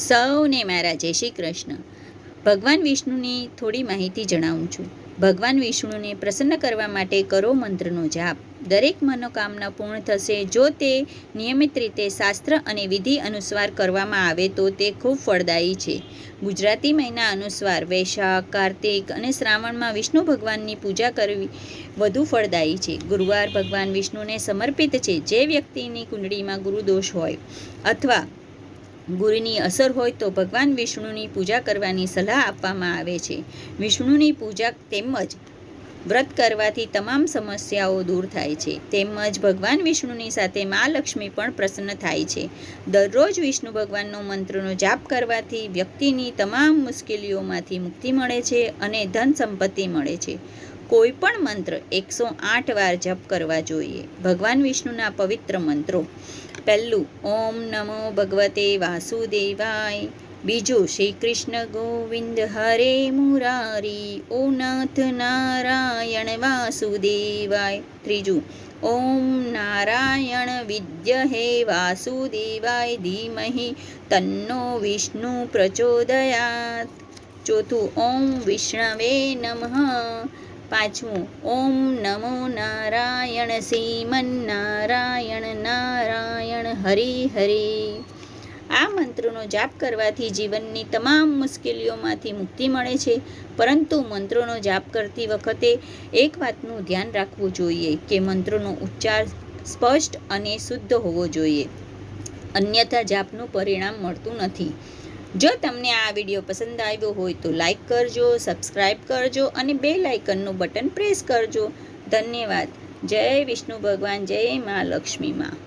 સૌને મારા જય શ્રી કૃષ્ણ. ભગવાન વિષ્ણુની થોડી માહિતી જણાવું છું. ભગવાન વિષ્ણુને પ્રસન્ન કરવા માટે કરો મંત્રનો જાપ. દરેક મનોકામના પૂર્ણ થશે જો તે નિયમિત રીતે શાસ્ત્ર અને વિધિ અનુસાર કરવામાં આવે તો તે ખૂબ ફળદાયી છે. ગુજરાતી મહિના અનુસાર વૈશાખ, કાર્તિક અને શ્રાવણમાં વિષ્ણુ ભગવાનની પૂજા કરવી વધુ ફળદાયી છે. ગુરુવાર ભગવાન વિષ્ણુને સમર્પિત છે. જે વ્યક્તિની કુંડળીમાં ગુરુદોષ હોય અથવા ગુરુની અસર હોય તો ભગવાન વિષ્ણુની પૂજા કરવાની સલાહ આપવામાં આવે છે. વિષ્ણુની પૂજા તેમજ વ્રત કરવાથી તમામ સમસ્યાઓ દૂર થાય છે. તેમજ ભગવાન વિષ્ણુની સાથે મા લક્ષ્મી પણ પ્રસન્ન થાય છે. દરરોજ વિષ્ણુ ભગવાનનો મંત્રનો જાપ કરવાથી વ્યક્તિની તમામ મુશ્કેલીઓમાંથી મુક્તિ મળે છે અને ધન સંપત્તિ મળે છે. કોઈ પણ મંત્ર 108 વાર જપ કરવા જોઈએ. ભગવાન વિષ્ણુના પવિત્ર મંત્રો: પહેલું, ઓમ નમો ભગવતે વાસુદેવાય. બીજું, શ્રી કૃષ્ણ ગોવિંદ હરે મુરારી, ઓ નાથ નારાયણ વાસુદેવાય. ત્રીજું, ઓમ નારાયણ વિદ્મહે વાસુદેવાય ધીમહિ તન્નો વિષ્ણુ પ્રચોદયાત. ચોથું, ઓમ વિષ્ણવે નમઃ. પાંચમું, ઓમ નમો નારાયણ શ્રીમન્નારાયણ નારાયણ હરિ હરિ. આ મંત્રોનો જાપ કરવાથી જીવનની તમામ મુશ્કેલીઓમાંથી મુક્તિ મળે છે. પરંતુ મંત્રોનો જાપ કરતી વખતે એક વાતનું ધ્યાન રાખવું જોઈએ કે મંત્રોનો ઉચ્ચાર સ્પષ્ટ અને શુદ્ધ હોવો જોઈએ, અન્યથા જાપનું પરિણામ મળતું નથી. જો તમને આ વિડીયો પસંદ આવ્યો હોય તો લાઈક કરજો, સબસ્ક્રાઈબ કરજો અને બેલ આઇકનનું બટન પ્રેસ કરજો. ધન્યવાદ. જય વિષ્ણુ ભગવાન, જય મા લક્ષ્મી માં.